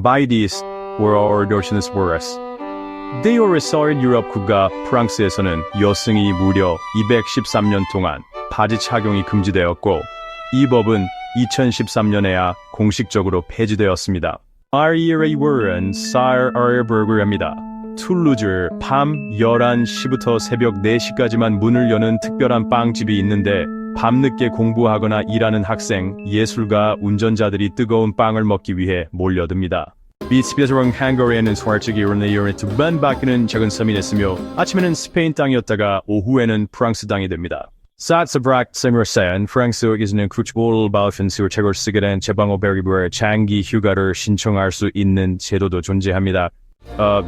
By this, or Dorsinus Boras. 대오레서인 유럽 국가 프랑스에서는 여성이 무려 213년 동안 바지 착용이 금지되었고, 이 법은 2013년에야 공식적으로 폐지되었습니다. 아이의 월은 사르버그입니다. 툴루즈 밤 11시부터 새벽 4시까지만 문을 여는 특별한 빵집이 있는데 밤늦게 공부하거나 일하는 학생, 예술가, 운전자들이 뜨거운 빵을 먹기 위해 몰려듭니다. 비스피아스랑 헝가리에는 서쪽이 이르는 두 번 바뀌는 작은 섬이 있으며 아침에는 스페인 땅이었다가 오후에는 프랑스 땅이 됩니다. 사츠브락 세머세는 프랑스에서는 쿠츠볼 바우펜스를 책을 쓰게 된 제방어베리브의 장기 휴가를 신청할 수 있는 제도도 존재합니다.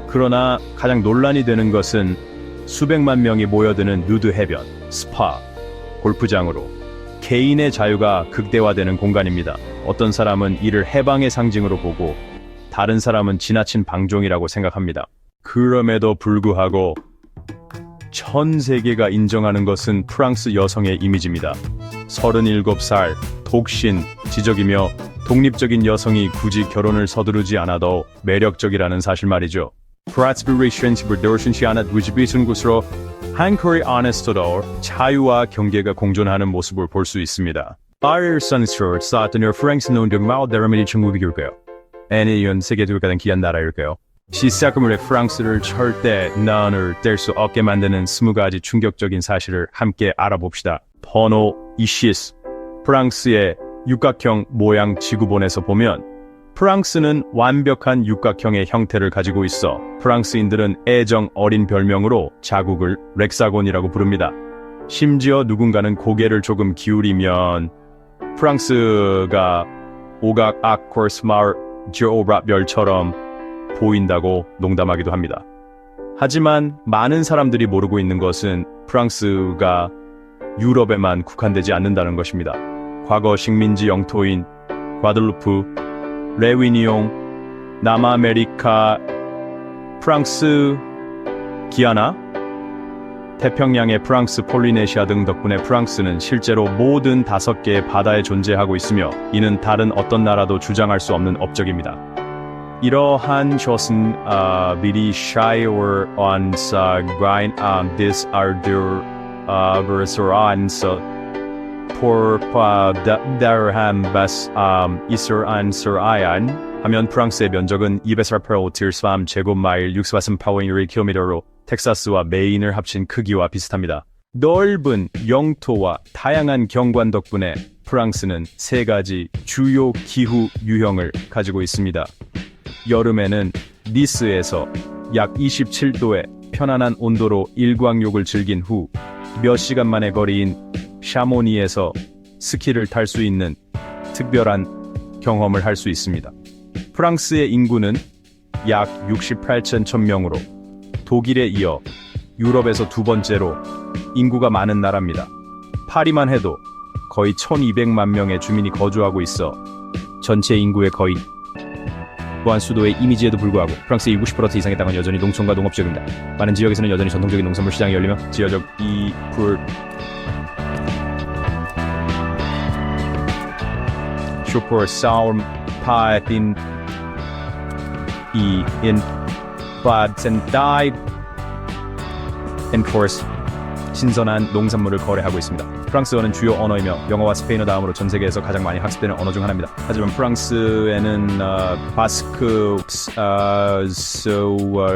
그러나 가장 논란이 되는 것은 수백만 명이 모여드는 누드 해변, 스파, 골프장으로 개인의 자유가 극대화되는 공간입니다. 어떤 사람은 이를 해방의 상징으로 보고 다른 사람은 지나친 방종이라고 생각합니다. 그럼에도 불구하고 전 세계가 인정하는 것은 프랑스 여성의 이미지입니다. 37살, 독신, 지적이며 독립적인 여성이 굳이 결혼을 서두르지 않아도 매력적이라는 사실 말이죠. 프라스피레이션스 버더신시 않아 위지비순 곳으로 한코리 아네스토도 자유와 경계가 공존하는 모습을 볼 수 있습니다. 아르선스로 사트너 프랑스 논경마오 데라미리 중국일까요? 애니언 세계적으로 가장 귀한 나라일까요? 시작으로 프랑스를 절대 난을 뗄 수 없게 만드는 20가지 충격적인 사실을 함께 알아봅시다. 번호 20. 프랑스의 육각형 모양 지구본에서 보면 프랑스는 완벽한 육각형의 형태를 가지고 있어 프랑스인들은 애정 어린 별명으로 자국을 렉사곤이라고 부릅니다. 심지어 누군가는 고개를 조금 기울이면 프랑스가 오각 아코스 마을 지오브라별처럼 보인다고 농담하기도 합니다. 하지만 많은 사람들이 모르고 있는 것은 프랑스가 유럽에만 국한되지 않는다는 것입니다. 과거 식민지 영토인 과들루프, 레위니옹, 남아메리카, 프랑스, 기아나, 태평양의 프랑스, 폴리네시아 등 덕분에 프랑스는 실제로 모든 5개의 바다에 존재하고 있으며 이는 다른 어떤 나라도 주장할 수 없는 업적입니다. 이러한 것은 미리 샤이어 언사 그라인 디스 아르드 버스란서 포르파다르함 바스 이스란서아얀 하면 프랑스의 면적은 248 제곱마일 648km로 텍사스와 메인을 합친 크기와 비슷합니다. 넓은 영토와 다양한 경관 덕분에 프랑스는 3가지 주요 기후 유형을 가지고 있습니다. 여름에는 니스에서 약 27도의 편안한 온도로 일광욕을 즐긴 후 몇 시간 만의 거리인 샤모니에서 스키를 탈 수 있는 특별한 경험을 할 수 있습니다. 프랑스의 인구는 약 68천 천명으로 독일에 이어 유럽에서 2번째로 인구가 많은 나라입니다. 파리만 해도 거의 1200만 명의 주민이 거주하고 있어 전체 인구의 거의 또한 수도의 이미지에도 불구하고 프랑스의 90% 이상의 땅은 여전히 농촌과 농업지역입니다. 많은 지역에서는 여전히 전통적인 농산물 시장이 열리며 지역적 슈퍼 싸움 파틴 인 바센다이 엔포스 신선한 농산물을 거래하고 있습니다. 프랑스어는 주요 언어이며 영어와 스페인어 다음으로 전 세계에서 가장 많이 학습되는 언어 중 하나입니다. 하지만 프랑스에는 바스크,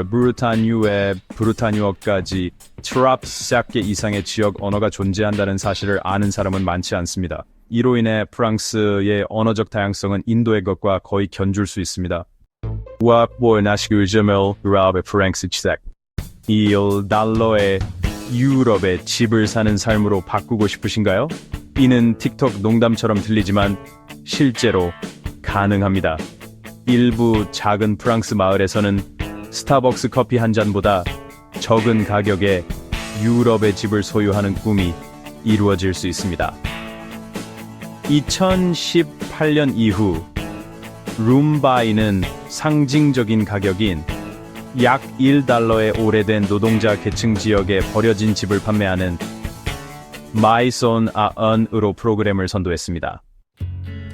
브루타뉴어까지 30개 이상의 지역 언어가 존재한다는 사실을 아는 사람은 많지 않습니다. 이로 인해 프랑스의 언어적 다양성은 인도의 것과 거의 견줄 수 있습니다. $1달러에 유럽의 집을 사는 삶으로 바꾸고 싶으신가요? 이는 틱톡 농담처럼 들리지만 실제로 가능합니다. 일부 작은 프랑스 마을에서는 스타벅스 커피 한 잔보다 적은 가격에 유럽의 집을 소유하는 꿈이 이루어질 수 있습니다. 2018년 이후 룸바이는 상징적인 가격인 약 $1의 오래된 노동자 계층 지역에 버려진 집을 판매하는 마이손 아언으로 프로그램을 선도했습니다.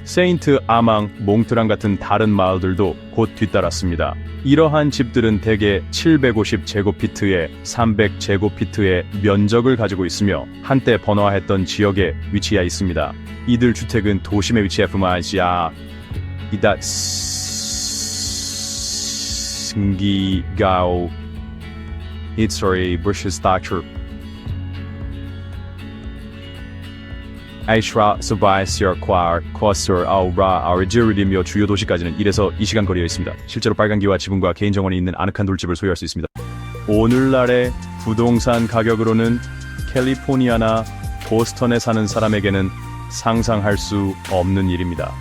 세인트 아망, 몽트랑 같은 다른 마을들도 곧 뒤따랐습니다. 이러한 집들은 대개 750제곱피트에 300제곱피트의 면적을 가지고 있으며 한때 번화했던 지역에 위치해 있습니다. 이들 주택은 도심에 위치해 품아지아 이다 승기가오 이츠리 브시스타처 아이슈라 스바이시어 콰 코스터 아우라 아우지르디며 주요 도시까지는 1에서 2시간 거리에 있습니다. 실제로 빨간기와 지붕과 개인 정원이 있는 아늑한 돌집을 소유할 수 있습니다. 오늘날의 부동산 가격으로는 캘리포니아나 보스턴에 사는 사람에게는 상상할 수 없는 일입니다.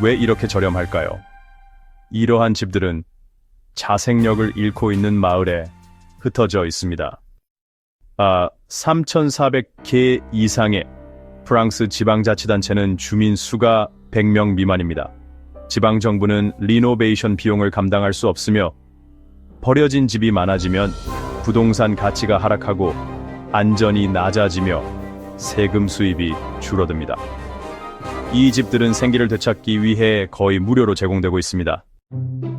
왜 이렇게 저렴할까요? 이러한 집들은 자생력을 잃고 있는 마을에 흩어져 있습니다. 3,400개 이상의 프랑스 지방자치단체는 주민 수가 100명 미만입니다. 지방정부는 리노베이션 비용을 감당할 수 없으며 버려진 집이 많아지면 부동산 가치가 하락하고 안전이 낮아지며 세금 수입이 줄어듭니다. 이 집들은 생기를 되찾기 위해 거의 무료로 제공되고 있습니다.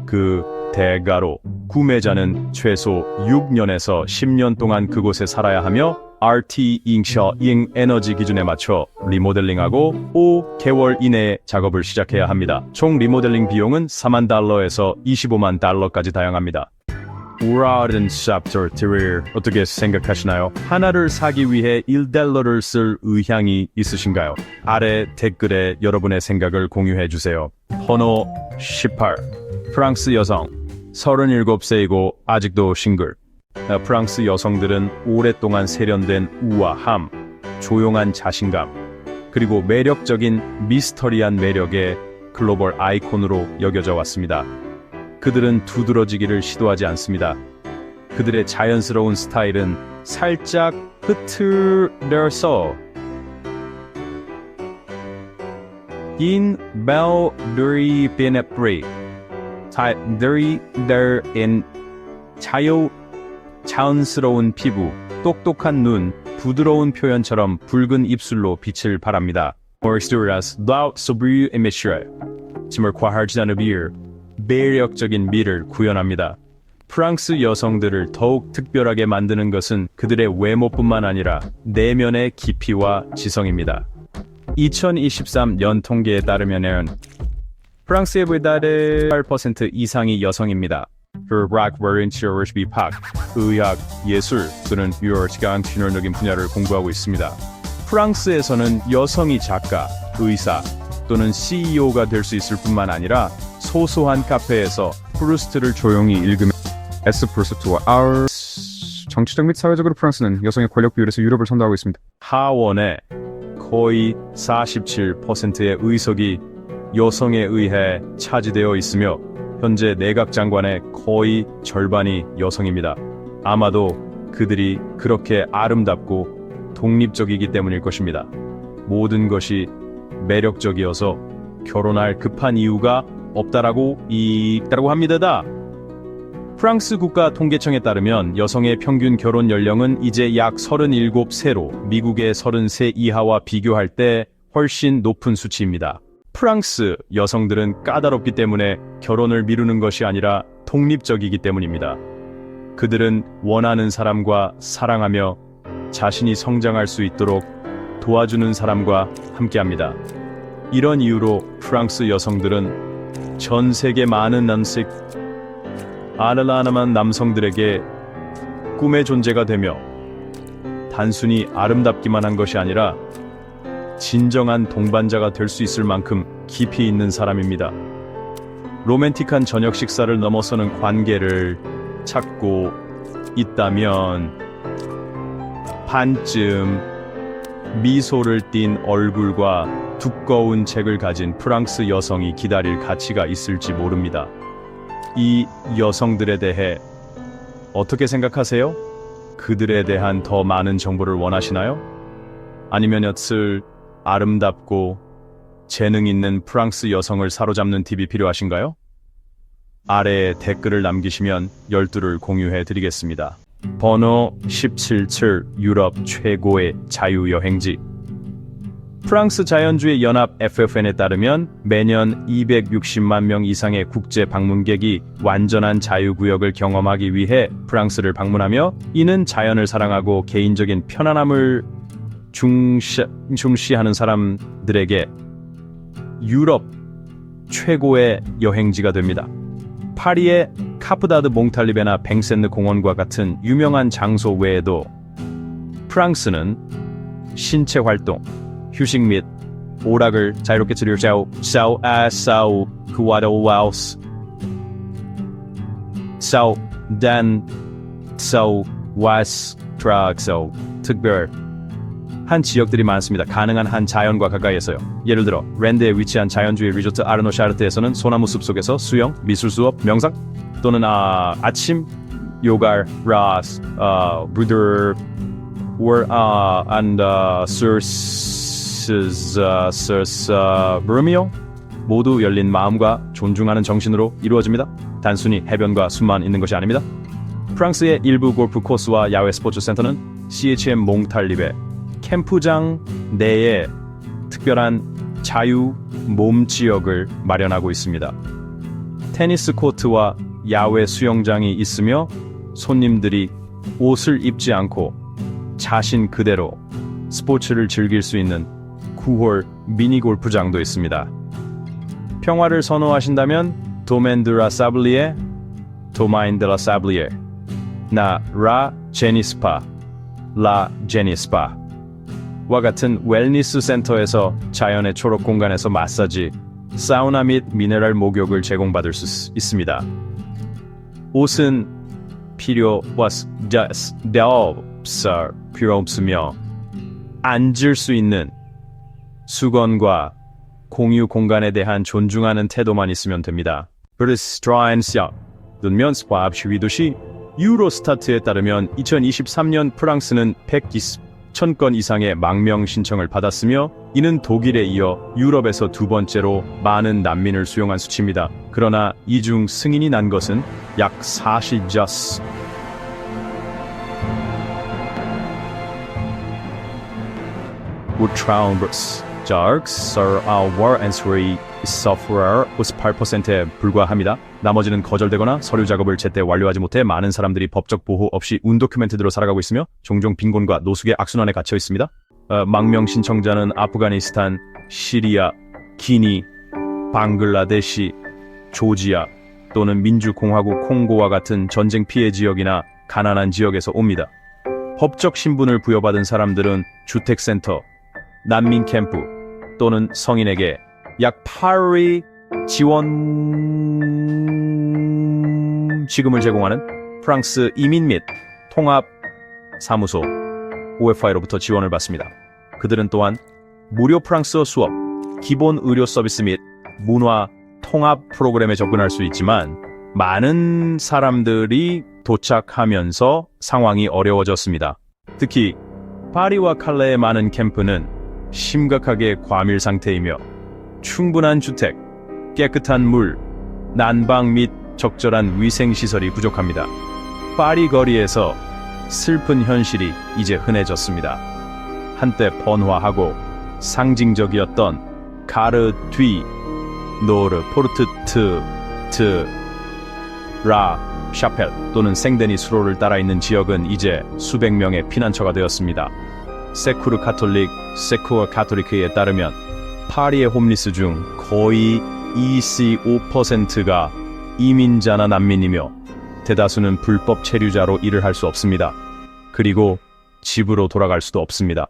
그 대가로 구매자는 최소 6년에서 10년 동안 그곳에 살아야 하며 RT 잉셔잉 에너지 기준에 맞춰 리모델링하고 5개월 이내에 작업을 시작해야 합니다. 총 리모델링 비용은 $40,000에서 $250,000까지 다양합니다. 우라든 샵터 트리어 어떻게 생각하시나요? 하나를 사기 위해 $1를 쓸 의향이 있으신가요? 아래 댓글에 여러분의 생각을 공유해주세요. 번호 18 프랑스 여성 37세이고 아직도 싱글. 프랑스 여성들은 오랫동안 세련된 우아함, 조용한 자신감, 그리고 매력적인 미스터리한 매력의 글로벌 아이콘으로 여겨져 왔습니다. 그들은 두드러지기를 시도하지 않습니다. 그들의 자연스러운 스타일은 살짝 흐트러서 인 벨들이 베네프리 타들이들인 자연스러운 피부, 똑똑한 눈, 부드러운 표현처럼 붉은 입술로 빛을 발합니다. Orsturas laut sobre emissio에 짐을 과하지 않은 비를 매력적인 미를 구현합니다. 프랑스 여성들을 더욱 특별하게 만드는 것은 그들의 외모뿐만 아니라 내면의 깊이와 지성입니다. 2023년 통계에 따르면 프랑스의 불달의 8% 이상이 여성입니다. 의학, 예술 또는 유어시간 기능적인 분야를 공부하고 있습니다. 프랑스에서는 여성이 작가, 의사 또는 CEO가 될 수 있을 뿐만 아니라 소소한 카페에서 프루스트를 조용히 읽으며 에스프레소와 아울 정치적 및 사회적으로 프랑스는 여성의 권력 비율에서 유럽을 선도하고 있습니다. 하원의 거의 47%의 의석이 여성에 의해 차지되어 있으며 현재 내각 장관의 거의 절반이 여성입니다. 아마도 그들이 그렇게 아름답고 독립적이기 때문일 것입니다. 모든 것이 매력적이어서 결혼할 급한 이유가 없다라고 합니다. 프랑스 국가 통계청에 따르면 여성의 평균 결혼 연령은 이제 약 37세로 미국의 33 이하와 비교할 때 훨씬 높은 수치입니다. 프랑스 여성들은 까다롭기 때문에 결혼을 미루는 것이 아니라 독립적이기 때문입니다. 그들은 원하는 사람과 사랑하며 자신이 성장할 수 있도록 도와주는 사람과 함께합니다. 이런 이유로 프랑스 여성들은 전 세계 많은 아날라나만 남성들에게 꿈의 존재가 되며 단순히 아름답기만 한 것이 아니라 진정한 동반자가 될 수 있을 만큼 깊이 있는 사람입니다. 로맨틱한 저녁 식사를 넘어서는 관계를 찾고 있다면 반쯤 미소를 띤 얼굴과 두꺼운 책을 가진 프랑스 여성이 기다릴 가치가 있을지 모릅니다. 이 여성들에 대해 어떻게 생각하세요? 그들에 대한 더 많은 정보를 원하시나요? 아니면 엿을 아름답고 재능 있는 프랑스 여성을 사로잡는 팁이 필요하신가요? 아래에 댓글을 남기시면 12를 공유해 드리겠습니다. 번호 17 유럽 최고의 자유여행지 프랑스 자연주의 연합 FFN에 따르면 매년 260만 명 이상의 국제 방문객이 완전한 자유구역을 경험하기 위해 프랑스를 방문하며, 이는 자연을 사랑하고 개인적인 편안함을 중시하는 사람들에게 유럽 최고의 여행지가 됩니다. 파리의 카프다드 몽탈리베나 뱅센느 공원과 같은 유명한 장소 외에도 프랑스는 신체 활동, 휴식 및 오락을 자유롭게 즐길 특별한 지역들이 많습니다. 가능한 한 자연과 가까이에서요. 예를 들어 렌드에 위치한 자연주의 리조트 아르노 샤르트에서는 소나무 숲속에서 수영, 미술 수업, 명상 또는 아침 요가, 브루더 and 브루미오 모두 열린 마음과 존중하는 정신으로 이루어집니다. 단순히 해변과 숲만 있는 것이 아닙니다. 프랑스의 일부 골프 코스와 야외 스포츠 센터는 CHM 몽탈리베 캠프장 내에 특별한 자유 몸 지역을 마련하고 있습니다. 테니스 코트와 야외 수영장이 있으며 손님들이 옷을 입지 않고 자신 그대로 스포츠를 즐길 수 있는 9홀 미니 골프장도 있습니다. 평화를 선호하신다면 도메인 드 라 사블리에, 도마인 드 라 사블리에, 라 제니스파, 라 제니스파 와 같은 웰니스 센터에서 자연의 초록 공간에서 마사지, 사우나 및 미네랄 목욕을 제공받을 수 있습니다. 옷은 필요 없으며 앉을 수 있는 수건과 공유 공간에 대한 존중하는 태도만 있으면 됩니다. 유로스타트에 따르면 2023년 프랑스는 120,000건 이상의 망명 신청을 받았으며, 이는 독일에 이어 유럽에서 두 번째로 많은 난민을 수용한 수치입니다. 그러나 이 중 승인이 난 것은 약 40%. (58%에 불과합니다. 나머지는 거절되거나 서류 작업을 제때 완료하지 못해 많은 사람들이 법적 보호 없이 운도큐멘트대로 살아가고 있으며 종종 빈곤과 노숙의 악순환에 갇혀 있습니다. 망명 신청자는 아프가니스탄, 시리아, 기니, 방글라데시, 조지아 또는 민주공화국 콩고와 같은 전쟁 피해 지역이나 가난한 지역에서 옵니다. 법적 신분을 부여받은 사람들은 주택센터, 난민 캠프 또는 성인에게 약 8위 지원금을 제공하는 프랑스 이민 및 통합 사무소 OFI로부터 지원을 받습니다. 그들은 또한 무료 프랑스어 수업, 기본 의료 서비스 및 문화 통합 프로그램에 접근할 수 있지만, 많은 사람들이 도착하면서 상황이 어려워졌습니다. 특히 파리와 칼레의 많은 캠프는 심각하게 과밀 상태이며 충분한 주택, 깨끗한 물, 난방 및 적절한 위생시설이 부족합니다. 파리 거리에서 슬픈 현실이 이제 흔해졌습니다. 한때 번화하고 상징적이었던 가르 뒤 노르 포르트 라 샤펠 또는 생데니 수로를 따라 있는 지역은 이제 수백 명의 피난처가 되었습니다. 세쿠르 카톨리크에 따르면 파리의 홈리스 중 거의 25%가 이민자나 난민이며, 대다수는 불법 체류자로 일을 할 수 없습니다. 그리고 집으로 돌아갈 수도 없습니다.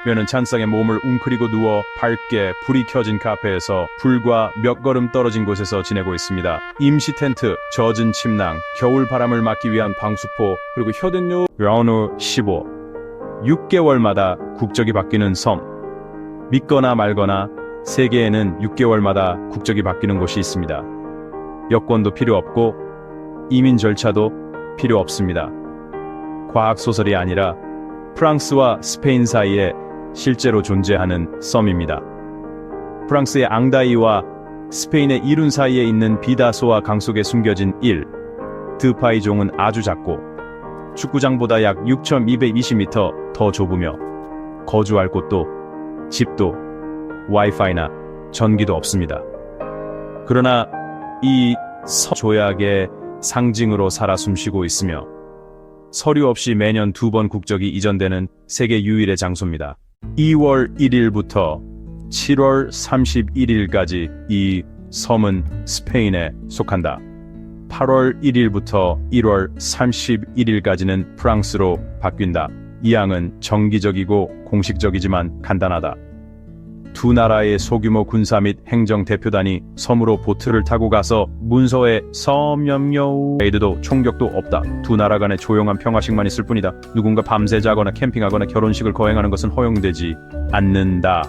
면은 찬상에 몸을 웅크리고 누워 밝게 불이 켜진 카페에서 불과 몇 걸음 떨어진 곳에서 지내고 있습니다. 임시 텐트, 젖은 침낭, 겨울 바람을 막기 위한 방수포, 그리고 혀등료. 라우노 15. 6개월마다 국적이 바뀌는 섬. 믿거나 말거나 세계에는 6개월마다 국적이 바뀌는 곳이 있습니다. 여권도 필요 없고 이민 절차도 필요 없습니다. 과학소설이 아니라 프랑스와 스페인 사이에 실제로 존재하는 섬입니다. 프랑스의 앙다이와 스페인의 이룬 사이에 있는 비다소와 강 속에 숨겨진 드파이종은 아주 작고 축구장보다 약 6,220m 더 좁으며 거주할 곳도, 집도, 와이파이나 전기도 없습니다. 그러나 이 조약의 상징으로 살아 숨쉬고 있으며 서류 없이 매년 2번 국적이 이전되는 세계 유일의 장소입니다. 2월 1일부터 7월 31일까지 이 섬은 스페인에 속한다. 8월 1일부터 1월 31일까지는 프랑스로 바뀐다. 이 항은 정기적이고 공식적이지만 간단하다. 두 나라의 소규모 군사 및 행정 대표단이 섬으로 보트를 타고 가서 문서에 섬염요 에이드도 총격도 없다. 두 나라 간의 조용한 평화식만 있을 뿐이다. 누군가 밤새 자거나 캠핑하거나 결혼식을 거행하는 것은 허용되지 않는다.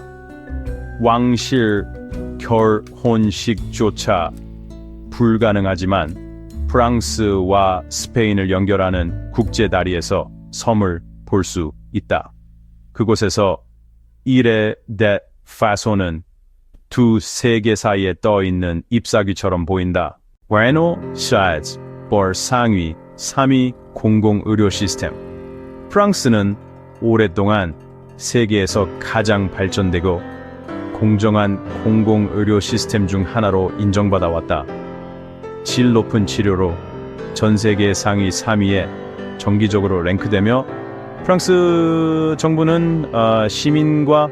왕실 결혼식조차 불가능하지만 프랑스와 스페인을 연결하는 국제 다리에서 섬을 볼 수 있다. 그곳에서 이레 데 파소는 두 세계 사이에 떠 있는 잎사귀처럼 보인다. 부에노스아이레스 상위 3위 공공의료 시스템. 프랑스는 오랫동안 세계에서 가장 발전되고 공정한 공공의료 시스템 중 하나로 인정받아 왔다. 질 높은 치료로 전 세계 상위 3위에 정기적으로 랭크되며 프랑스 정부는 시민과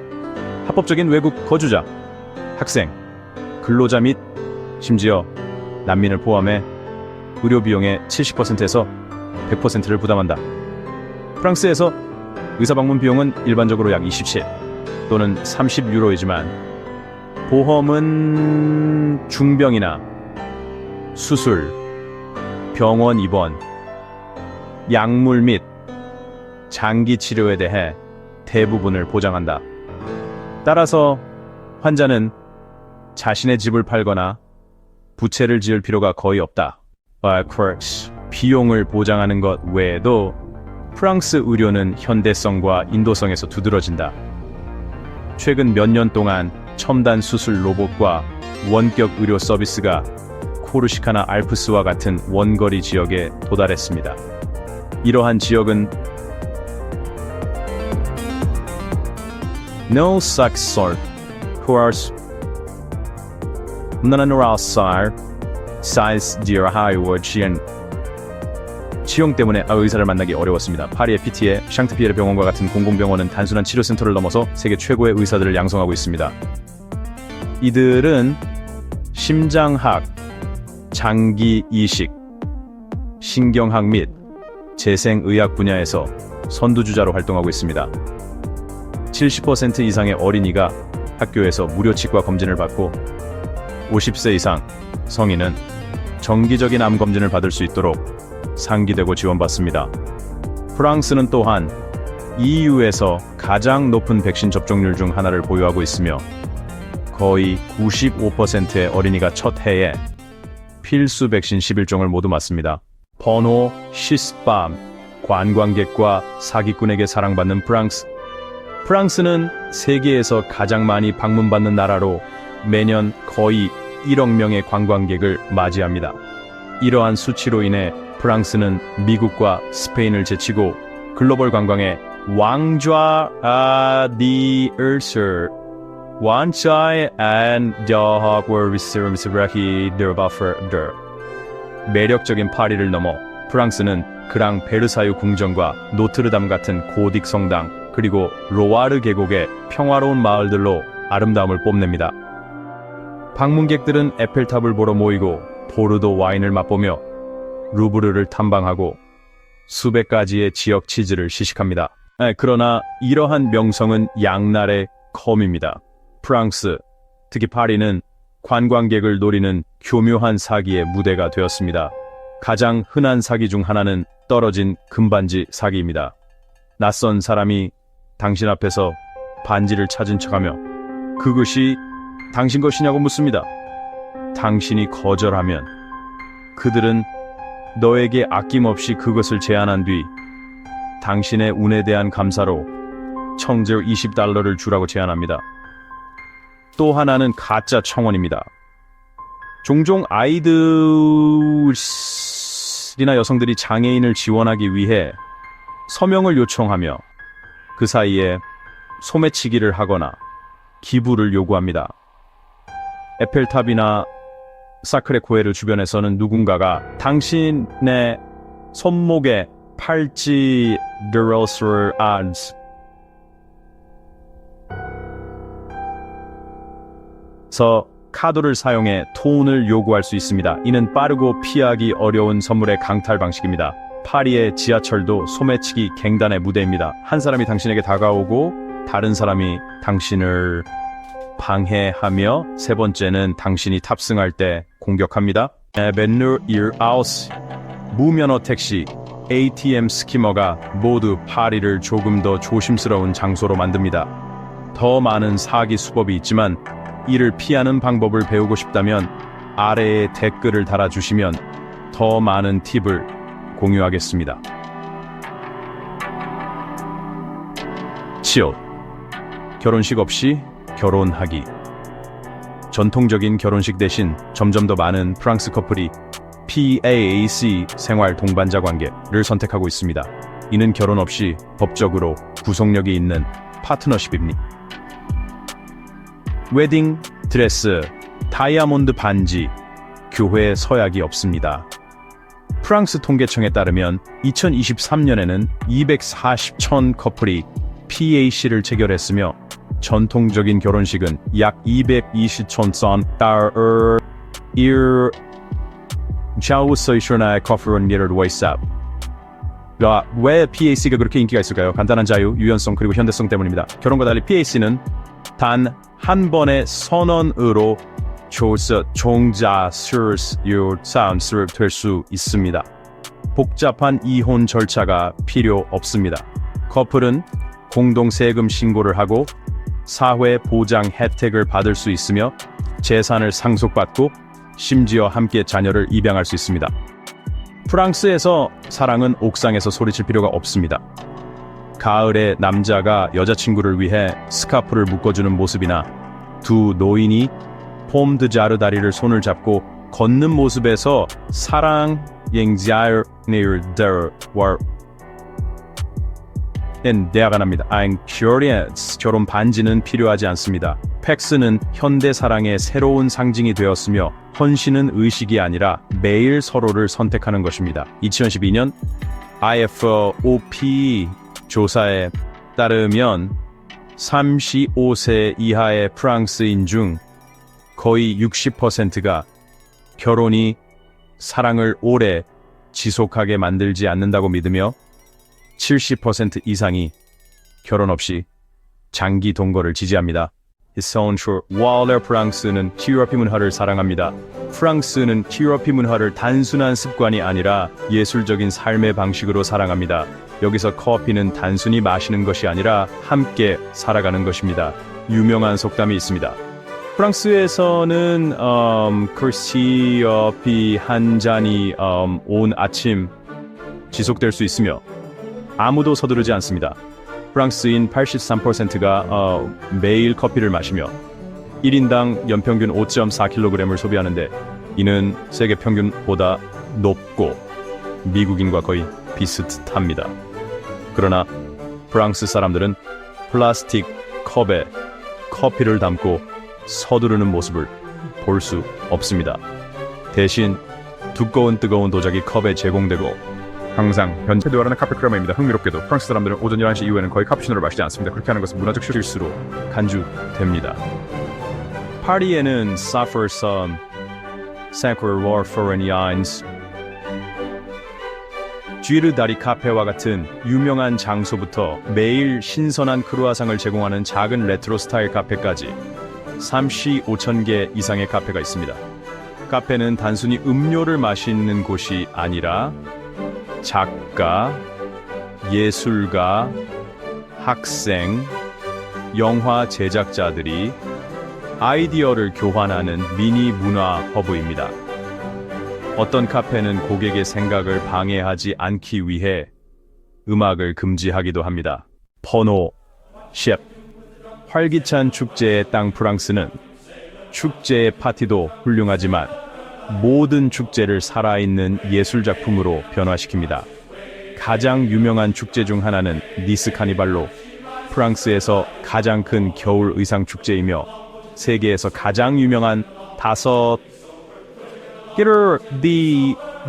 합법적인 외국 거주자, 학생, 근로자 및 심지어 난민을 포함해 의료 비용의 70%에서 100%를 부담한다. 프랑스에서 의사 방문 비용은 일반적으로 약 27 또는 30유로이지만 보험은 중병이나 수술, 병원 입원, 약물 및 장기 치료에 대해 대부분을 보장한다. 따라서 환자는 자신의 집을 팔거나 부채를 지을 필요가 거의 없다. 비용을 보장하는 것 외에도 프랑스 의료는 현대성과 인도성에서 두드러진다. 최근 몇 년 동안 첨단 수술 로봇과 원격 의료 서비스가 코르시카나 알프스와 같은 원거리 지역에 도달했습니다. 이러한 지역은 No successor who are non-outside size dear highway 치용 때문에 의사를 만나기 어려웠습니다. 파리의 피티에, 샹트피에르 병원과 같은 공공병원은 단순한 치료센터를 넘어서 세계 최고의 의사들을 양성하고 있습니다. 이들은 심장학, 장기 이식, 신경학 및 재생의학 분야에서 선두주자로 활동하고 있습니다. 70% 이상의 어린이가 학교에서 무료 치과 검진을 받고 50세 이상 성인은 정기적인 암 검진을 받을 수 있도록 상기되고 지원받습니다. 프랑스는 또한 EU에서 가장 높은 백신 접종률 중 하나를 보유하고 있으며 거의 95%의 어린이가 첫 해에 필수 백신 11종을 모두 맞습니다. 번호 시스밤, 관광객과 사기꾼에게 사랑받는 프랑스. 프랑스는 세계에서 가장 많이 방문받는 나라로 매년 거의 1억 명의 관광객을 맞이합니다. 이러한 수치로 인해 프랑스는 미국과 스페인을 제치고 글로벌 관광의 왕좌 디얼서 완차이 and 매력적인 파리를 넘어 프랑스는 그랑 베르사유 궁전과 노트르담 같은 고딕 성당 그리고 로와르 계곡의 평화로운 마을들로 아름다움을 뽐냅니다. 방문객들은 에펠탑을 보러 모이고 보르도 와인을 맛보며 루브르를 탐방하고 수백 가지의 지역 치즈를 시식합니다. 그러나 이러한 명성은 양날의 검입니다. 프랑스, 특히 파리는 관광객을 노리는 교묘한 사기의 무대가 되었습니다. 가장 흔한 사기 중 하나는 떨어진 금반지 사기입니다. 낯선 사람이 당신 앞에서 반지를 찾은 척하며 그것이 당신 것이냐고 묻습니다. 당신이 거절하면 그들은 너에게 아낌없이 그것을 제안한 뒤 당신의 운에 대한 감사로 청제 $20를 주라고 제안합니다. 또 하나는 가짜 청원입니다. 종종 아이들이나 여성들이 장애인을 지원하기 위해 서명을 요청하며 그 사이에 소매치기를 하거나 기부를 요구합니다. 에펠탑이나 사크레코에르 주변에서는 누군가가 당신의 손목에 팔찌 드러스를 서 카드를 사용해 돈을 요구할 수 있습니다. 이는 빠르고 피하기 어려운 선물의 강탈 방식입니다. 파리의 지하철도 소매치기 갱단의 무대입니다. 한 사람이 당신에게 다가오고 다른 사람이 당신을 방해하며 세 번째는 당신이 탑승할 때 공격합니다. 에벤누 일아우스 무면허 택시, ATM 스키머가 모두 파리를 조금 더 조심스러운 장소로 만듭니다. 더 많은 사기 수법이 있지만 이를 피하는 방법을 배우고 싶다면 아래에 댓글을 달아주시면 더 많은 팁을 공유하겠습니다. 7. 결혼식 없이 결혼하기. 전통적인 결혼식 대신 점점 더 많은 프랑스 커플이 PAAC 생활 동반자 관계를 선택하고 있습니다. 이는 결혼 없이 법적으로 구속력이 있는 파트너십입니다. 웨딩 드레스, 다이아몬드 반지, 교회 서약이 없습니다. 프랑스 통계청에 따르면 2023년에는 240천 커플이 PAC를 체결했으며 전통적인 결혼식은 약 220천 달러 좌우서이슈나의 커플은 예를 웨이삽. 왜 PAC가 그렇게 인기가 있을까요? 간단한 자유, 유연성 그리고 현대성 때문입니다. 결혼과 달리 PAC는 단 한 번의 선언으로 종자수를 될 수 있습니다. 복잡한 이혼 절차가 필요 없습니다. 커플은 공동 세금 신고를 하고 사회 보장 혜택을 받을 수 있으며 재산을 상속받고 심지어 함께 자녀를 입양할 수 있습니다. 프랑스에서 사랑은 옥상에서 소리칠 필요가 없습니다. 가을에 남자가 여자친구를 위해 스카프를 묶어주는 모습이나 두 노인이 폼드 자르다리를 손을 잡고 걷는 모습에서 사랑 대화가 납니다. I'm curious. 결혼 반지는 필요하지 않습니다. 팩스는 현대 사랑의 새로운 상징이 되었으며 헌신은 의식이 아니라 매일 서로를 선택하는 것입니다. 2012년 IFOP 조사에 따르면 35세 이하의 프랑스인 중 거의 60%가 결혼이 사랑을 오래 지속하게 만들지 않는다고 믿으며 70% 이상이 결혼 없이 장기 동거를 지지합니다. 왈레 프랑스는 티라피 문화를 사랑합니다. 프랑스는 티라피 문화를 단순한 습관이 아니라 예술적인 삶의 방식으로 사랑합니다. 여기서 커피는 단순히 마시는 것이 아니라 함께 살아가는 것입니다. 유명한 속담이 있습니다. 프랑스에서는 커피 한 잔이 온 아침 지속될 수 있으며 아무도 서두르지 않습니다. 프랑스인 83%가 매일 커피를 마시며 1인당 연평균 5.4kg을 소비하는데 이는 세계 평균보다 높고 미국인과 거의 비슷합니다. 그러나 프랑스 사람들은 플라스틱 컵에 커피를 담고 서두르는 모습을 볼 수 없습니다. 대신 두꺼운 뜨거운 도자기 컵에 제공되고 항상 변태되어라는 카페크레마입니다. 흥미롭게도 프랑스 사람들은 오전 11시 이후에는 거의 카푸치노를 마시지 않습니다. 그렇게 하는 것은 문화적 실수로 간주됩니다. 파리에는 사퍼섬, 샌크르 포렌야인스, 쥐르다리 카페와 같은 유명한 장소부터 매일 신선한 크루아상을 제공하는 작은 레트로 스타일 카페까지 35,000개 이상의 카페가 있습니다. 카페는 단순히 음료를 마시는 곳이 아니라 작가, 예술가, 학생, 영화 제작자들이 아이디어를 교환하는 미니 문화 허브입니다. 어떤 카페는 고객의 생각을 방해하지 않기 위해 음악을 금지하기도 합니다. 포노, 셰프, 활기찬 축제의 땅 프랑스는 축제의 파티도 훌륭하지만 모든 축제를 살아있는 예술작품으로 변화시킵니다. 가장 유명한 축제 중 하나는 니스 카니발로 프랑스에서 가장 큰 겨울 의상 축제이며 세계에서 가장 유명한 다섯 개를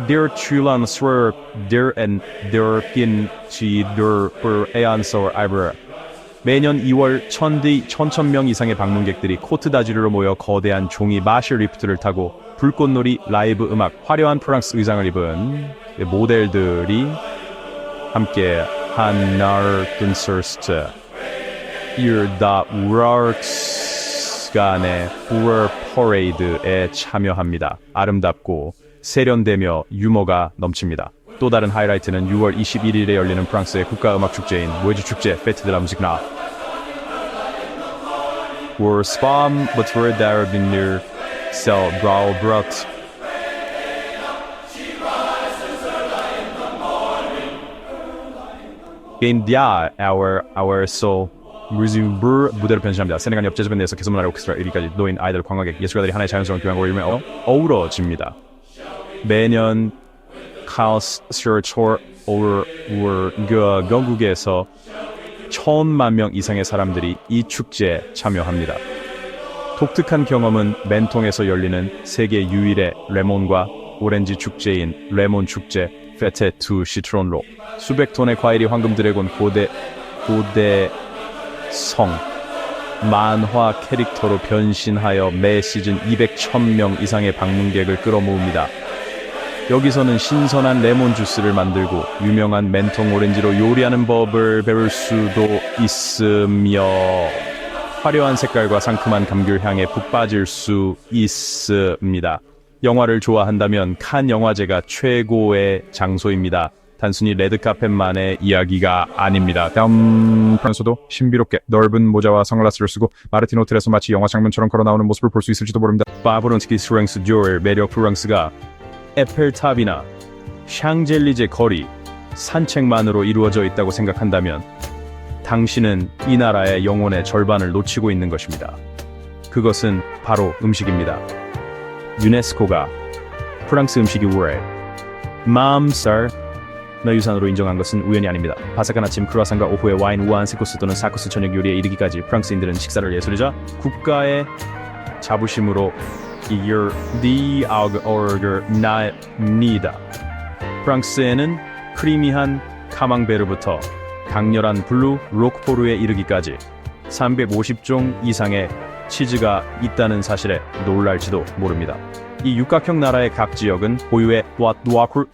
der Chulan Swer der and der Kin Chi der per Eansor Iber 매년 2월 천천명 이상의 방문객들이 코트다주르로 모여 거대한 종이 마셜 리프트를 타고 불꽃놀이, 라이브 음악, 화려한 프랑스 의상을 입은 모델들이 함께 한 날 콘서트 이르다 우라르츠간의 우러 퍼레이드에 참여합니다. 아름답고 세련되며 유머가 넘칩니다. 또 다른 하이라이트는 6월 21일에 열리는 프랑스의 국가음악축제인 웨즈 축제 페트 드 라 무지크나 Pour spam votre d'avenir cel brau brut India our soul 무즈브르 무대로 변신합니다. 세네갈 옆 재즈밴드에서 개선문화의 오케스트라 1위까지 노인 아이돌 관광객 예술가들이 하나의 자연스러운 교향곡을 이루며 어우러집니다. 매년 카오스 스처 영국에서 1,000만 명 이상의 사람들이 이 축제에 참여합니다. 독특한 경험은 맨통에서 열리는 세계 유일의 레몬과 오렌지 축제인 레몬 축제 페테 두 시트론로 수백 톤의 과일이 황금 드래곤 고대 성 만화 캐릭터로 변신하여 매 시즌 200,000명 이상의 방문객을 끌어모읍니다. 여기서는 신선한 레몬 주스를 만들고 유명한 맨통 오렌지로 요리하는 법을 배울 수도 있으며 화려한 색깔과 상큼한 감귤 향에 푹 빠질 수 있습니다. 영화를 좋아한다면 칸 영화제가 최고의 장소입니다. 단순히 레드카펫만의 이야기가 아닙니다. 다음 프랑스도 신비롭게 넓은 모자와 선글라스를 쓰고 마르틴 호텔에서 마치 영화 장면처럼 걸어나오는 모습을 볼 수 있을지도 모릅니다. 파브론스키 스트렝스 듀얼 매력 프랑스가 에펠탑이나 샹젤리제 거리, 산책만으로 이루어져 있다고 생각한다면 당신은 이 나라의 영혼의 절반을 놓치고 있는 것입니다. 그것은 바로 음식입니다. 유네스코가 프랑스 음식이 우에 맘살 문화유산으로 인정한 것은 우연이 아닙니다. 바삭한 아침 크루아상과 오후에 와인, 우아한 세코스 또는 사코스 저녁 요리에 이르기까지 프랑스인들은 식사를 예술이자 국가의 자부심으로 납니다. 프랑스에는 크리미한 카망베르부터 강렬한 블루 로크포르에 이르기까지 350종 이상의 치즈가 있다는 사실에 놀랄지도 모릅니다. 이 육각형 나라의 각 지역은 고유의 노아쿠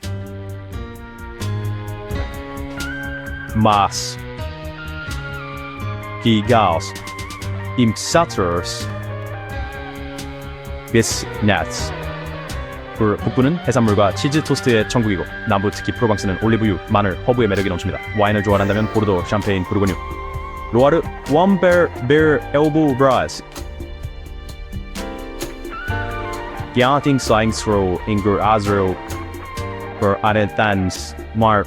마스 기가우스 임사트러스 비스네츠 북부는 해산물과 치즈 토스트의 천국이고 남부 특히 프로방스는 올리브유, 마늘, 허브의 매력이 넘칩니다. 와인을 좋아한다면 보르도, 샴페인, 부르고뉴 로아르, 웸베르, 베르, 엘보, 브라스 Gianting 사잉스로 잉글 아즈로 버 아레탄스 말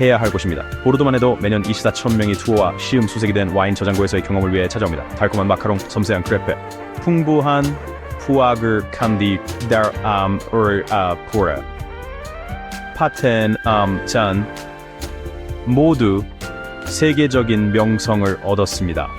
해야 할 곳입니다. 보르도만 해도 매년 24,000명이 투어와 시음 수색이 된 와인 저장고에서의 경험을 위해 찾아옵니다. 달콤한 마카롱, 섬세한 크레페, 풍부한 푸아그 칸디 포레 파텐 짠 모두 세계적인 명성을 얻었습니다.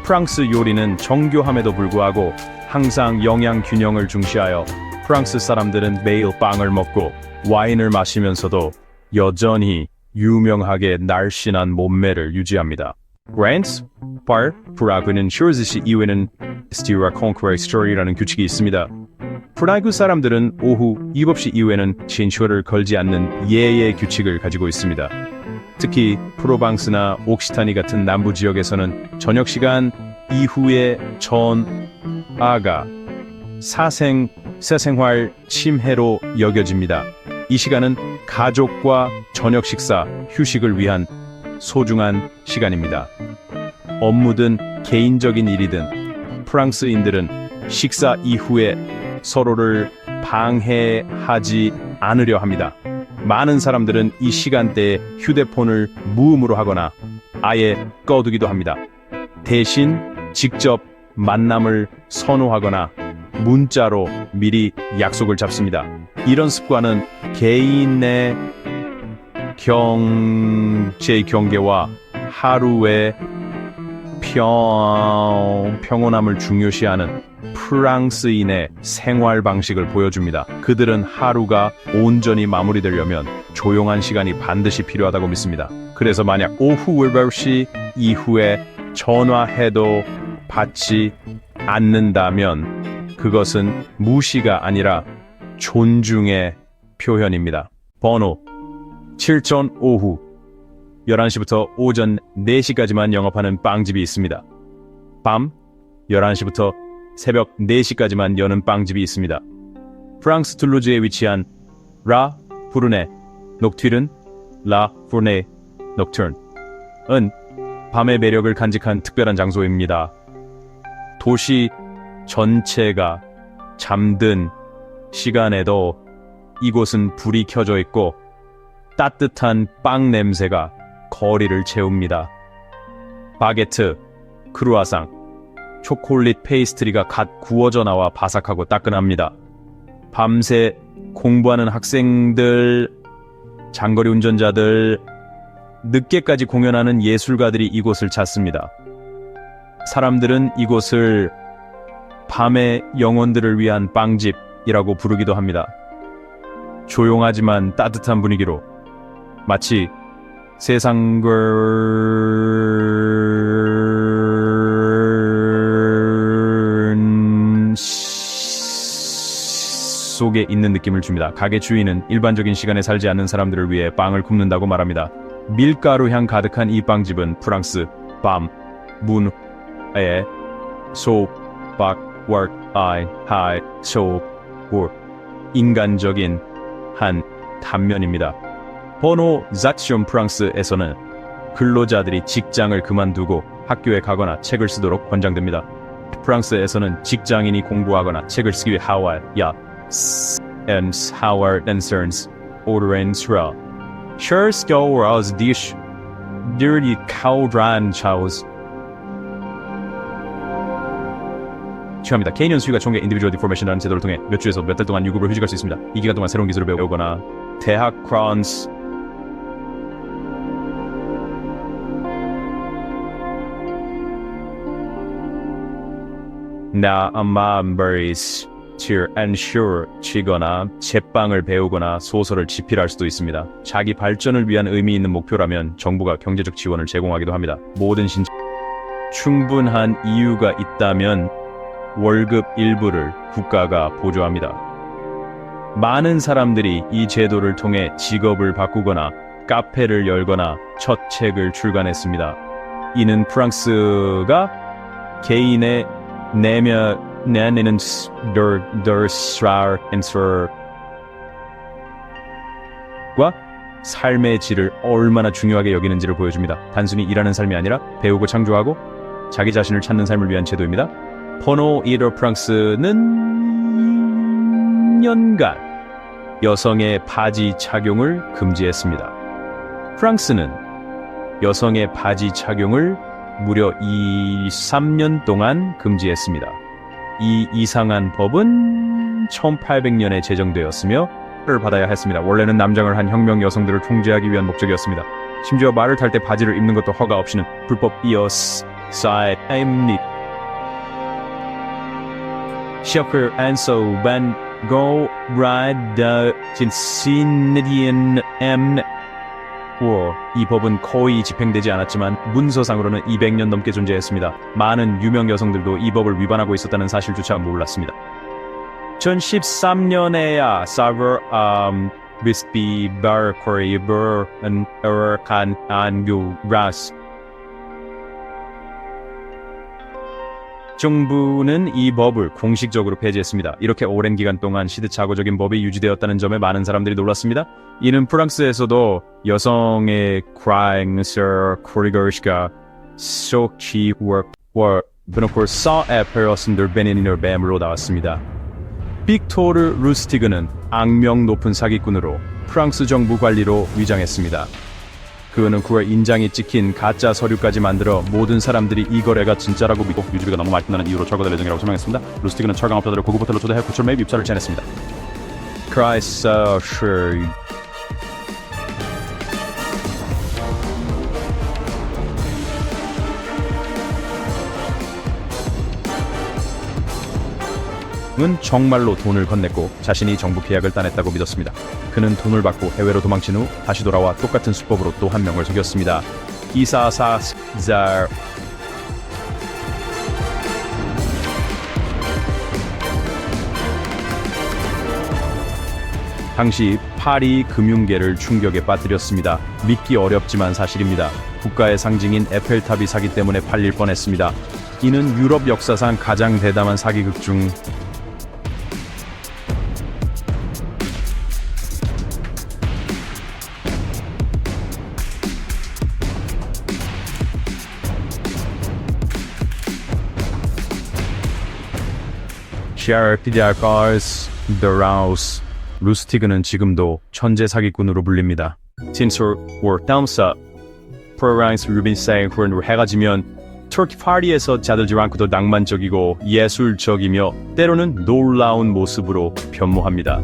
프랑스 요리는 정교함에도 불구하고 항상 영양 균형을 중시하여 프랑스 사람들은 매일 빵을 먹고 와인을 마시면서도 여전히 유명하게 날씬한 몸매를 유지합니다. 그랜스 파르 프라그는 슈르즈시 이외에는 스티라 콩크웨이 스토리라는 규칙이 있습니다. 프라그 사람들은 오후 7시 이후에는 진쇼를 걸지 않는 예의 규칙을 가지고 있습니다. 특히 프로방스나 옥시타니 같은 남부 지역에서는 저녁 시간 이후에 전아가 사생활 침해로 여겨집니다. 이 시간은 가족과 저녁 식사, 휴식을 위한 소중한 시간입니다. 업무든 개인적인 일이든 프랑스인들은 식사 이후에 서로를 방해하지 않으려 합니다. 많은 사람들은 이 시간대에 휴대폰을 무음으로 하거나 아예 꺼두기도 합니다. 대신 직접 만남을 선호하거나 문자로 미리 약속을 잡습니다. 이런 습관은 경제 경계와 하루의 평온함을 중요시하는 프랑스인의 생활 방식을 보여줍니다. 그들은 하루가 온전히 마무리되려면 조용한 시간이 반드시 필요하다고 믿습니다. 그래서 만약 오후 10시 이후에 전화해도 받지 않는다면 그것은 무시가 아니라 존중의 표현입니다. 번호 7전 오후 11시부터 오전 4시까지만 영업하는 빵집이 있습니다. 밤 11시부터 새벽 4시까지만 여는 빵집이 있습니다. 프랑스 툴루즈에 위치한 라 푸르네 녹튀른 라 푸르네 녹트른은 밤의 매력을 간직한 특별한 장소입니다. 도시 전체가 잠든 시간에도 이곳은 불이 켜져 있고 따뜻한 빵 냄새가 거리를 채웁니다. 바게트, 크루아상, 초콜릿 페이스트리가 갓 구워져 나와 바삭하고 따끈합니다. 밤새 공부하는 학생들, 장거리 운전자들, 늦게까지 공연하는 예술가들이 이곳을 찾습니다. 사람들은 이곳을 밤의 영혼들을 위한 빵집이라고 부르기도 합니다. 조용하지만 따뜻한 분위기로 마치 세상 속에 있는 느낌을 줍니다. 가게 주인은 일반적인 시간에 살지 않는 사람들을 위해 빵을 굽는다고 말합니다. 밀가루 향 가득한 이 빵집은 프랑스 밤 문화의 인간적인 한 단면입니다. 번호 작시온 프랑스에서는 근로자들이 직장을 그만두고 학교에 가거나 책을 쓰도록 권장됩니다. 프랑스에서는 직장인이 공부하거나 책을 쓰기 위해 하와야 Hawardenserns Orderensra Scherskoras Dish Dirty Cowdran Chaos 취합니다. 개인 연수위가 총계 인디비주얼 디포메이션이라는 제도를 통해 몇 주에서 몇 달 동안 유급을 휴직할 수 있습니다. 이 기간 동안 새로운 기술을 배우거나 대학 크란스 나암마버리스 ensure 치거나 제빵을 배우거나 소설을 집필할 수도 있습니다. 자기 발전을 위한 의미 있는 목표라면 정부가 경제적 지원을 제공하기도 합니다. 모든 충분한 이유가 있다면 월급 일부를 국가가 보조합니다. 많은 사람들이 이 제도를 통해 직업을 바꾸거나 카페를 열거나 첫 책을 출간했습니다. 이는 프랑스가 개인의 내면에는 과 삶의 질을 얼마나 중요하게 여기는지를 보여줍니다. 단순히 일하는 삶이 아니라 배우고 창조하고 자기 자신을 찾는 삶을 위한 제도입니다. 포노 이더 프랑스는 년간 여성의 바지 착용을 금지했습니다. 프랑스는 여성의 바지 착용을 무려 3년 동안 금지했습니다. 이 이상한 법은 1800년에 제정되었으며 를 받아야 했습니다. 원래는 남장을 한 혁명 여성들을 통제하기 위한 목적이었습니다. 심지어 말을 탈 때 바지를 입는 것도 허가 없이는 불법이었사입니다. Shocker and so when go ride the Cincinnatian 이 법은 거의 집행되지 않았지만 문서상으로는 200년 넘게 존재했습니다. 많은 유명 여성들도 이 법을 위반하고 있었다는 사실조차 몰랐습니다. 2013년에야 사버 비스비 바르코리버는 어칸 안규라스 정부는 이 법을 공식적으로 폐지했습니다. 이렇게 오랜 기간 동안 시대착오적인 법이 유지되었다는 점에 많은 사람들이 놀랐습니다. 이는 프랑스에서도 여성의 크라잉서 코리거시가 소치워 베노코르사에 페러슨들 베네니너 뱀으로 나왔습니다. 빅토르 루스티그는 악명 높은 사기꾼으로 프랑스 정부 관리로 위장했습니다. 그는 9월 인장이 찍힌 가짜 서류까지 만들어 모든 사람들이 이 거래가 진짜라고 믿고 유지비가 너무 많이 든다는 이유로 철거될 예정이라고 설명했습니다. 루스티그는 철강업자들을 고급 호텔로 초대해 구출 매입 입찰을 제안했습니다. 크라이스 정말로 돈을 건넸고 자신이 정부 계약을 따냈다고 믿었습니다. 그는 돈을 받고 해외로 도망친 후 다시 돌아와 똑같은 수법으로 또 한 명을 속였습니다. 이사사잘 당시 파리 금융계를 충격에 빠뜨렸습니다. 믿기 어렵지만 사실입니다. 국가의 상징인 에펠탑이 사기 때문에 팔릴 뻔했습니다. 이는 유럽 역사상 가장 대담한 사기극 중 샤르피디아카스 더라우스 루스티그는 지금도 천재 사기꾼으로 불립니다. 진솔 월담사 프랑스 루빈사이크로 해가 지면 터키 파리에서 자들지 않고도 낭만적이고 예술적이며 때로는 놀라운 모습으로 변모합니다.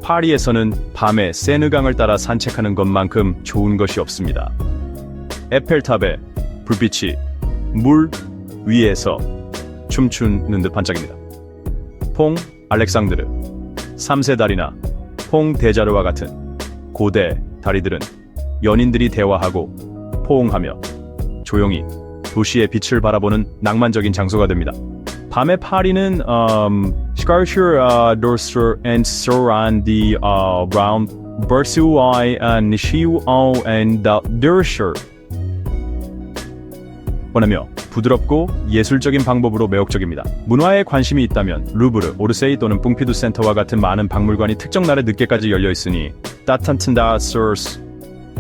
파리에서는 밤에 세느강을 따라 산책하는 것만큼 좋은 것이 없습니다. 에펠탑의 불빛이 물 위에서 춤추는 듯 반짝입니다. 퐁 알렉상드르 3세 다리나 퐁 데자르와 같은 고대 다리들은 연인들이 대화하고 포옹하며 조용히 도시의 빛을 바라보는 낭만적인 장소가 됩니다. 밤의 파리는 Scartier Dorser and Soran the Round Bersuai and Shiu and Dorser 원하며 부드럽고 예술적인 방법으로 매혹적입니다. 문화에 관심이 있다면 루브르, 오르세이 또는 뽕피두 센터와 같은 많은 박물관이 특정 날에 늦게까지 열려 있으니 따뜻한 다서스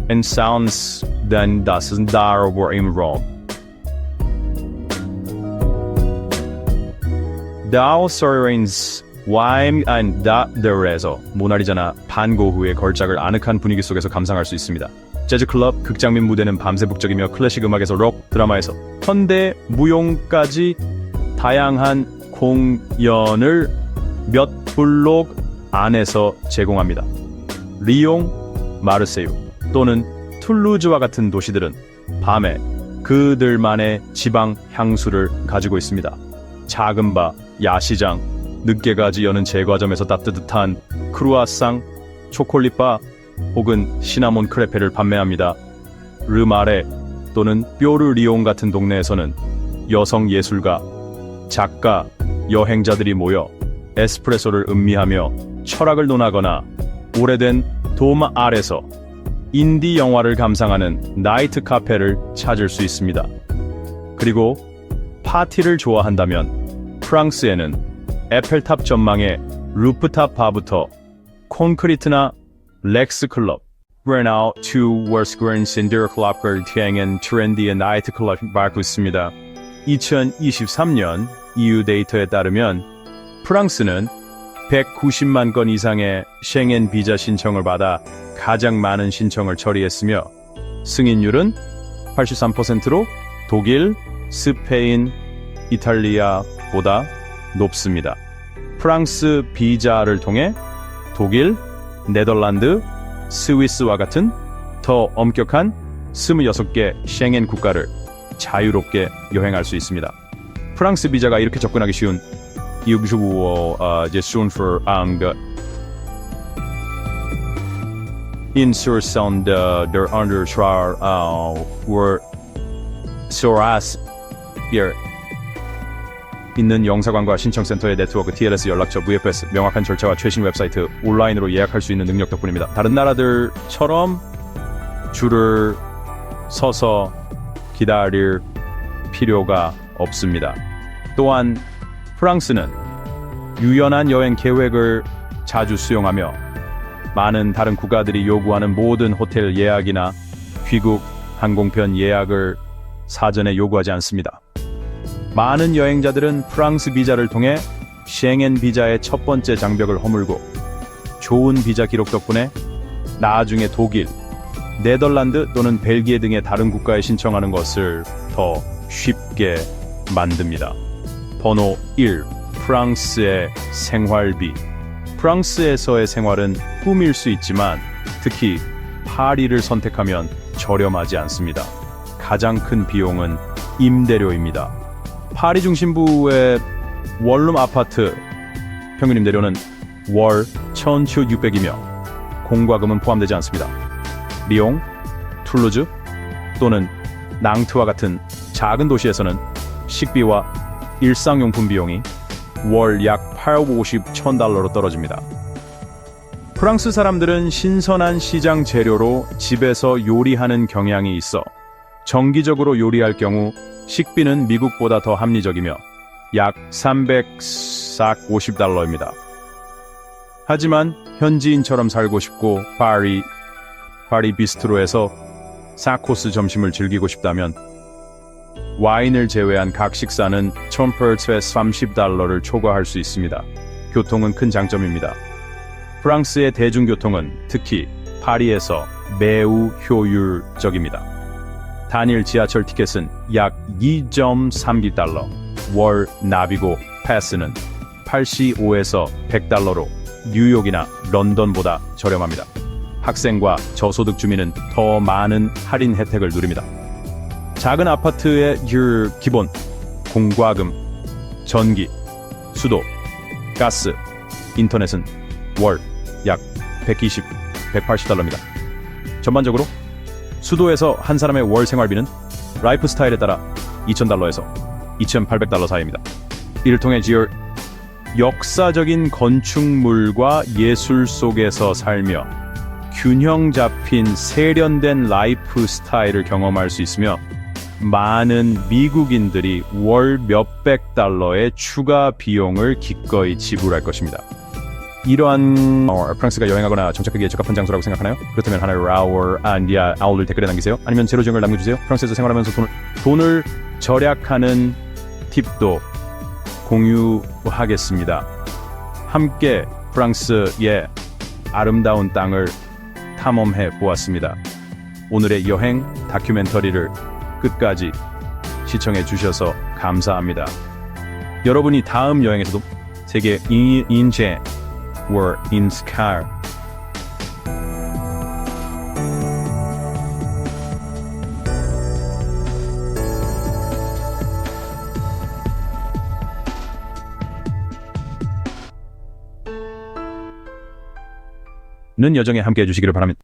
and sounds than das daar were in Rome. Thou Sovereigns Wine and There에서 모나리자나 반고 후의 걸작을 아늑한 분위기 속에서 감상할 수 있습니다. 재즈 클럽, 극장 및 무대는 밤새 북적이며 클래식 음악에서 록, 드라마에서 현대, 무용까지 다양한 공연을 몇 블록 안에서 제공합니다. 리옹, 마르세유 또는 툴루즈와 같은 도시들은 밤에 그들만의 지방 향수를 가지고 있습니다. 작은 바, 야시장, 늦게까지 여는 제과점에서 따뜻한 크루아상, 초콜릿바 혹은 시나몬 크레페를 판매합니다. 르마레 또는 뾰르리옹 같은 동네에서는 여성 예술가, 작가, 여행자들이 모여 에스프레소를 음미하며 철학을 논하거나 오래된 돔 아래서 인디 영화를 감상하는 나이트 카페를 찾을 수 있습니다. 그리고 파티를 좋아한다면 프랑스에는 에펠탑 전망의 루프탑 바부터 콘크리트나 렉스 클럽, Renault 2 월스그린 신데르 클럽을 향한 트렌디한 나이트 클럽이 많고 있습니다. 2023년 EU 데이터에 따르면 프랑스는 190만 건 이상의 셴겐 비자 신청을 받아 가장 많은 신청을 처리했으며 승인율은 83%로 독일, 스페인, 이탈리아보다 높습니다. 프랑스 비자를 통해 독일, 네덜란드, 스위스와 같은 더 엄격한 26개 셴겐 국가를 자유롭게 여행할 수 있습니다. 프랑스 비자가 이렇게 접근하기 쉬운 이유주어 제순 für Insertion der Unterschrift were soras hier 있는 영사관과 신청센터의 네트워크, TLS 연락처, VFS, 명확한 절차와 최신 웹사이트, 온라인으로 예약할 수 있는 능력 덕분입니다. 다른 나라들처럼 줄을 서서 기다릴 필요가 없습니다. 또한 프랑스는 유연한 여행 계획을 자주 수용하며 많은 다른 국가들이 요구하는 모든 호텔 예약이나 귀국 항공편 예약을 사전에 요구하지 않습니다. 많은 여행자들은 프랑스 비자를 통해 셴겐 비자의 첫 번째 장벽을 허물고 좋은 비자 기록 덕분에 나중에 독일, 네덜란드 또는 벨기에 등의 다른 국가에 신청하는 것을 더 쉽게 만듭니다. 번호 1. 프랑스의 생활비. 프랑스에서의 생활은 꿈일 수 있지만 특히 파리를 선택하면 저렴하지 않습니다. 가장 큰 비용은 임대료입니다. 파리 중심부의 원룸 아파트 평균 임대료는 월 1,600이며 공과금은 포함되지 않습니다. 리옹, 툴루즈 또는 낭트와 같은 작은 도시에서는 식비와 일상용품 비용이 월 약 850,000달러로 떨어집니다. 프랑스 사람들은 신선한 시장 재료로 집에서 요리하는 경향이 있어 정기적으로 요리할 경우 식비는 미국보다 더 합리적이며 약 350달러입니다. 하지만 현지인처럼 살고 싶고 파리 비스트로에서 4코스 점심을 즐기고 싶다면 와인을 제외한 각 식사는 1000%30달러를 초과할 수 있습니다. 교통은 큰 장점입니다. 프랑스의 대중교통은 특히 파리에서 매우 효율적입니다. 단일 지하철 티켓은 약 2.3달러, 월 나비고 패스는 85에서 100달러로 뉴욕이나 런던보다 저렴합니다. 학생과 저소득 주민은 더 많은 할인 혜택을 누립니다. 작은 아파트의 기본 공과금, 전기, 수도, 가스, 인터넷은 월 약 120, 180달러입니다. 전반적으로 수도에서 한 사람의 월 생활비는 라이프 스타일에 따라 2,000달러에서 2,800달러 사이입니다. 이를 통해 역사적인 건축물과 예술 속에서 살며 균형 잡힌 세련된 라이프 스타일을 경험할 수 있으며 많은 미국인들이 월 몇백 달러의 추가 비용을 기꺼이 지불할 것입니다. 이러한 프랑스가 여행하거나 정착하기에 적합한 장소라고 생각하나요? 그렇다면 하나의 아울을 댓글에 남기세요. 아니면 제로 지형을 남겨주세요. 프랑스에서 생활하면서 돈을 절약하는 팁도 공유하겠습니다. 함께 프랑스의 아름다운 땅을 탐험해 보았습니다. 오늘의 여행 다큐멘터리를 끝까지 시청해 주셔서 감사합니다. 여러분이 다음 여행에서도 세계 인제 were in sky. 는 여정에 함께 해주시기를 바랍니다.